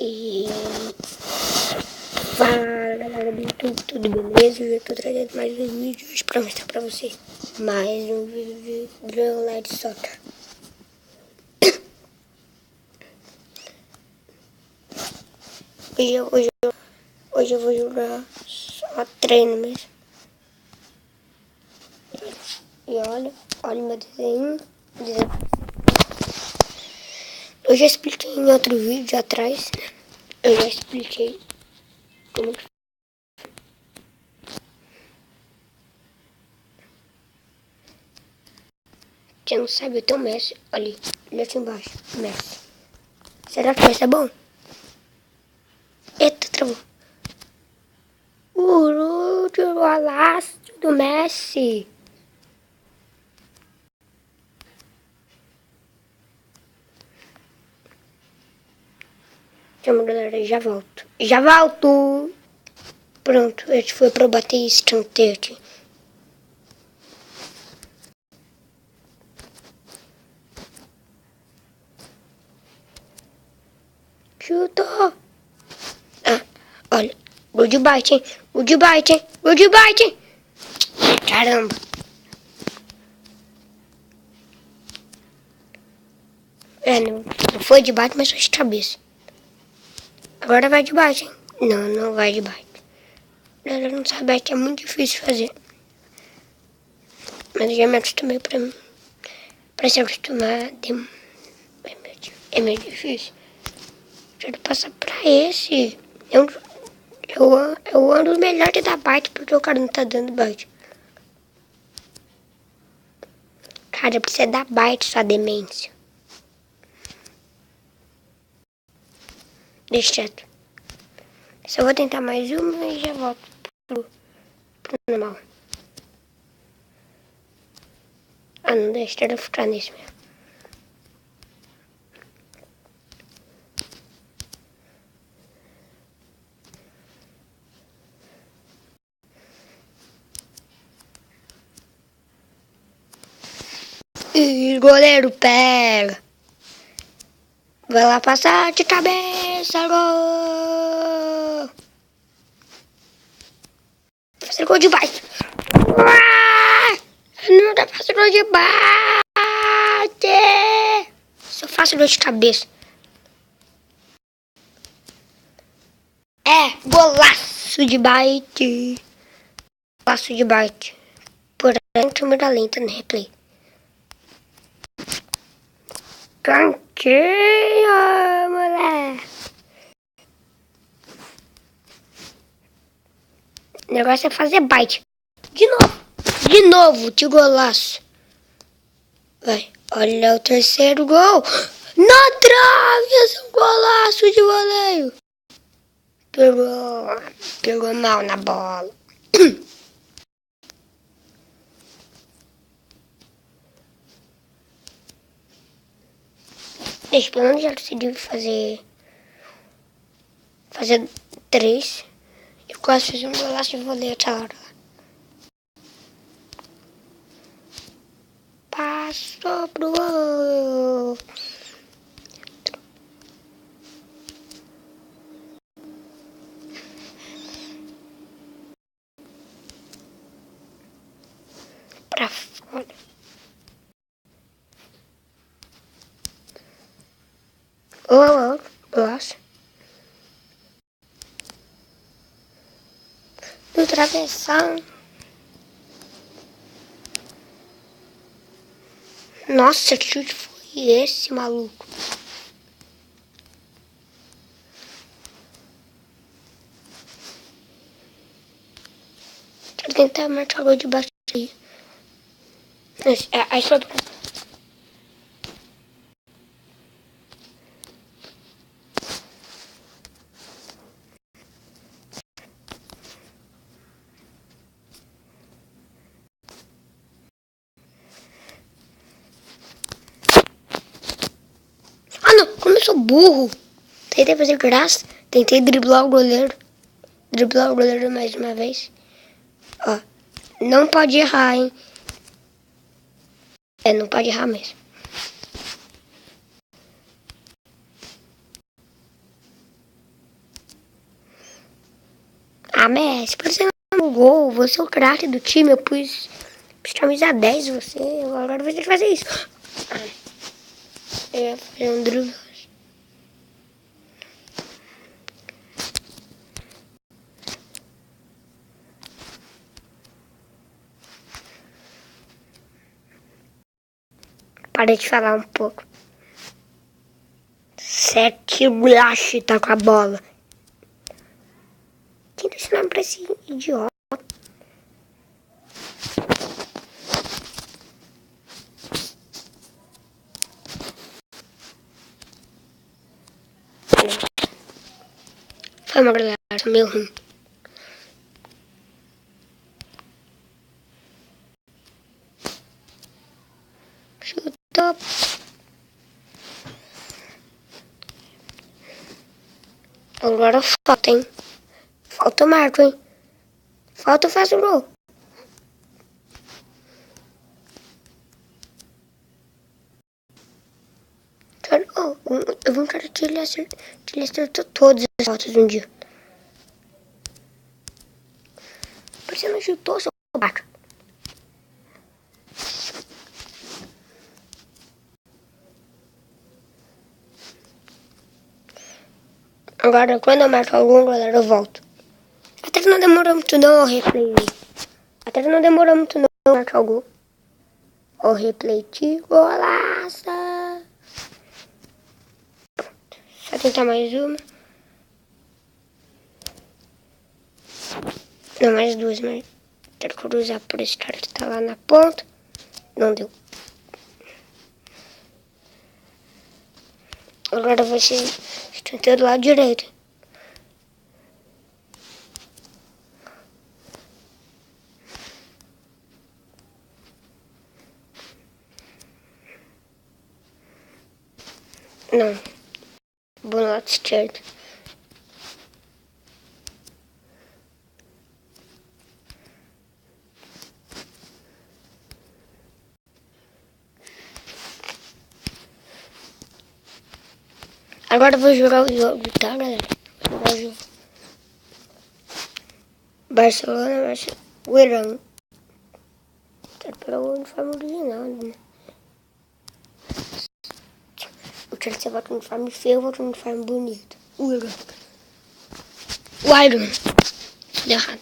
E fala galera do YouTube, tudo beleza? Eu tô trazendo mais um vídeo hoje pra mostrar pra você. Mais um vídeo de Dragon Light Soccer. Hoje eu vou jogar só treino mesmo. E olha meu desenho. Eu já expliquei em outro vídeo atrás, né? Eu já expliquei como que... Quem não sabe, eu tenho o Messi ali aqui embaixo. Messi. Será que vai ser bom? Eita, travou. O golaço do Messi. Chama, galera, já volto. Já volto. Pronto, esse foi pra eu bater escanteio aqui. Chutou. Ah, olha. Gol de bite, hein? Gol de bite, hein? Gol de bite, hein? Caramba. Não foi de bite, mas foi de cabeça. Agora vai de bite, hein? Não vai de bite. Galera, não sabe que é muito difícil fazer. Mas eu já me acostumei pra se acostumar. É meio difícil. Deixa eu passar pra esse. Eu ando os melhores da bike porque o cara não tá dando bike. Cara, precisa dar bite, sua demência. Deixa quieto. Só vou tentar mais uma e já volto pro normal. Ah, não deixa eu ficar nesse mesmo. E goleiro pega. Vai lá passar de cabeça, gol! Fazer gol de bate. Não dá pra fazer gol de bate. Só faço gol de cabeça. É, golaço de bite. Golaço de bite. Porém, câmera lenta no replay. Cantinho, moleque. O negócio é fazer bite. De novo, que golaço. Vai, olha o terceiro gol. Na trave, esse golaço de voleio. Pegou mal na bola. Deixa, pelo menos já decidi fazer 3. Eu quase fiz um golaço de voleio aquela hora. Passou pro gol. Pra fora. Golaço. No travessão. Nossa, que chute foi esse, maluco? Deixa eu tentar marcar gol de baixo aí. Aí foi... Ah, não! Como eu sou burro! Tentei fazer graça. Tentei driblar o goleiro. Driblar o goleiro mais uma vez. Ó. Não pode errar, hein? Não pode errar mesmo. Ah, Messi, por você não gol, você é o craque do time, eu pus camisa 10 você, agora você tem que fazer isso. Eu ia fazer um drible. Para de falar um pouco. Sete Blash tá com a bola. Quem tá ensinando pra esse idiota? Foi uma galera, meio ruim. Chutou. Agora falta, hein? Falta o Marco, hein? Falta, faz o gol. Eu vou querer que ele acertou todas as faltas um dia. Por que você não chutou, seu babaca? Agora, quando eu marco algum, galera, eu volto. Até que não demorou muito não, o replay. Até que não demorou muito não, marcar o gol. O replay de golaça. Só tentar mais uma. Não, mais duas, mas quero cruzar por esse cara que tá lá na ponta. Não deu. Agora você tentar do lado direito. Não. Vou no lado esquerdo. Agora eu vou jogar o jogo, tá, galera? Vou jogar o jogo. Barcelona versus o Irã. Quero pegar o uniforme original, né? O Chelsea vai com o uniforme feio, eu vou com o uniforme bonito. O Irã. O Iron. Deu errado.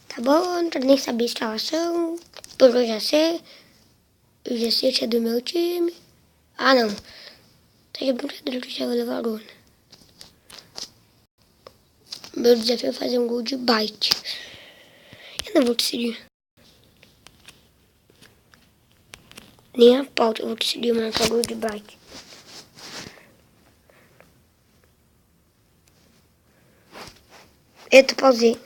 Tá bom, não quero nem saber a instalação. Porque eu já sei. Eu já sei que é do meu time. Ah, não. Tá de brincadeira que eu já vou levar gol, né? Meu desafio é fazer um gol de bite. Eu não vou conseguir. Nem a pauta eu vou conseguir marcar gol de bite. Eita, pausei.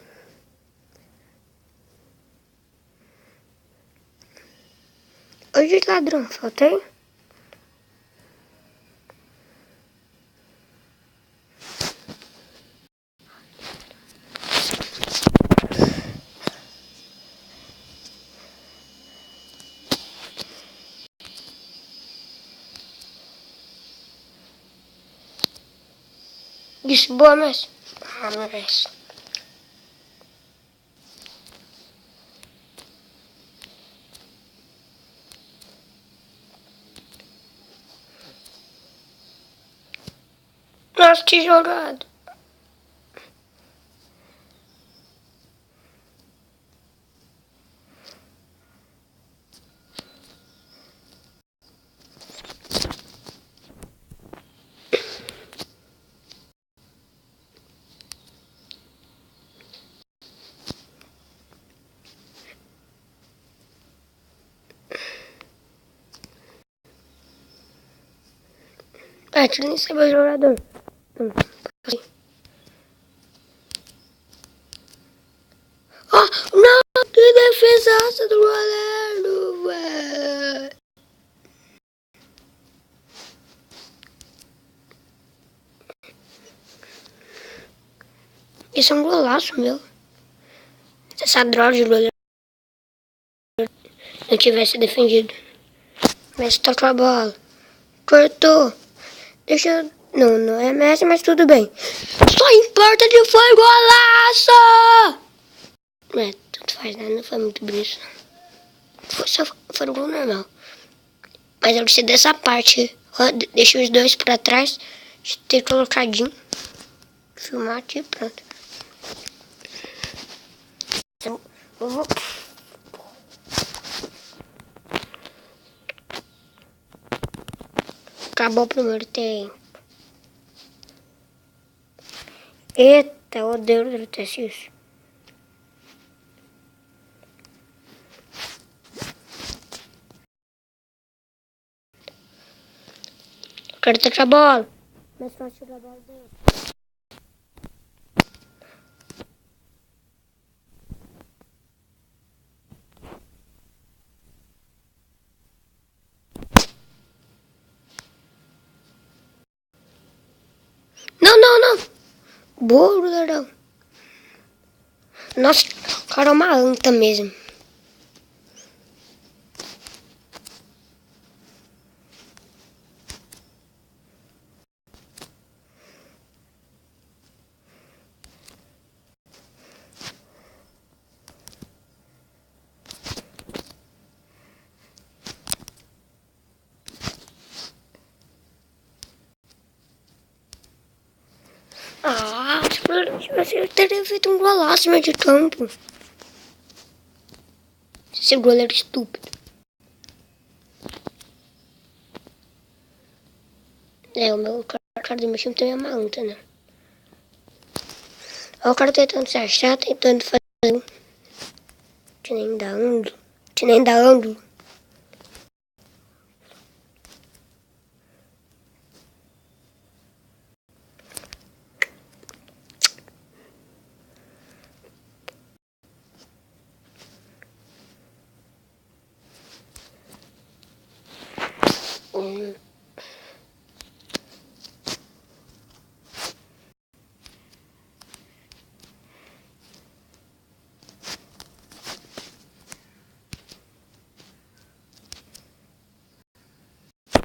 Hoje ladrão, faltei? Isso, boa, mas... Ah, mas... Nossa, que jogado. Ah, deixa eu nem saber o jogador. Ah, não, que defesaça do goleiro, velho. Isso é um golaço, meu. Se essa droga de goleiro não tivesse defendido. Mas tocou a bola. Cortou. Deixa eu Não, não é Messi, mas tudo bem. Só importa que foi golaço! É, tudo faz, né? Não foi muito bonito. Foi um gol normal. Mas eu gostei dessa parte. Deixei os dois pra trás. Ter colocadinho. Filmar aqui, pronto. Eu vou... Acabou o primeiro tempo. Eita, eu odeio acontecer isso. Eu quero tocar a bola. Mais fácil jogar a bola dentro. Não, não, não. Boa, goleirão. Nossa, o cara é uma anta mesmo. Ah, eu teria feito um golaço no de campo. Esse goleiro estúpido. É, o meu cara do meu time também é uma anta, né? Olha o cara tentando se achar, tentando fazer. Que nem dá ângulo. Que nem dá ângulo.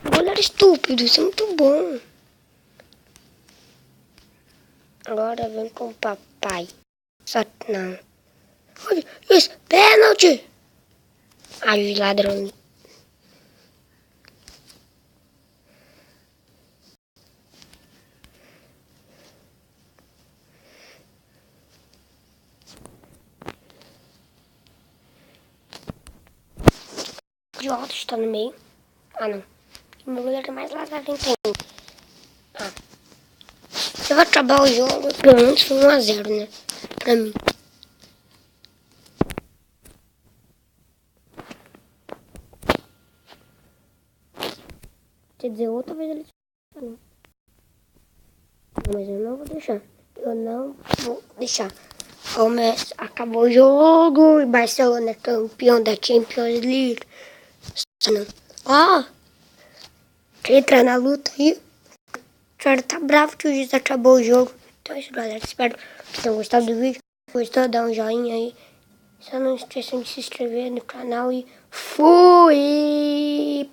Goleiro estúpido, isso é muito bom. Agora vem com o papai. Só que não. Olha isso, pênalti! Ai, ladrão. De alto está no meio. Ah, não. O meu goleiro é mais ladrão que tem. Ah. Eu vou acabar o jogo, pelo menos foi 1-0, né? Pra mim. Quer dizer, outra vez ele... Não, mas eu não vou deixar. Eu não vou deixar. O Messi acabou o jogo e Barcelona é campeão da Champions League. Não. Ó, quer entrar na luta aí? O cara tá bravo que o juiz acabou o jogo. Então é isso, galera. Espero que tenham gostado do vídeo. Gostou? Dá um joinha aí. Só não esqueçam de se inscrever no canal e fui!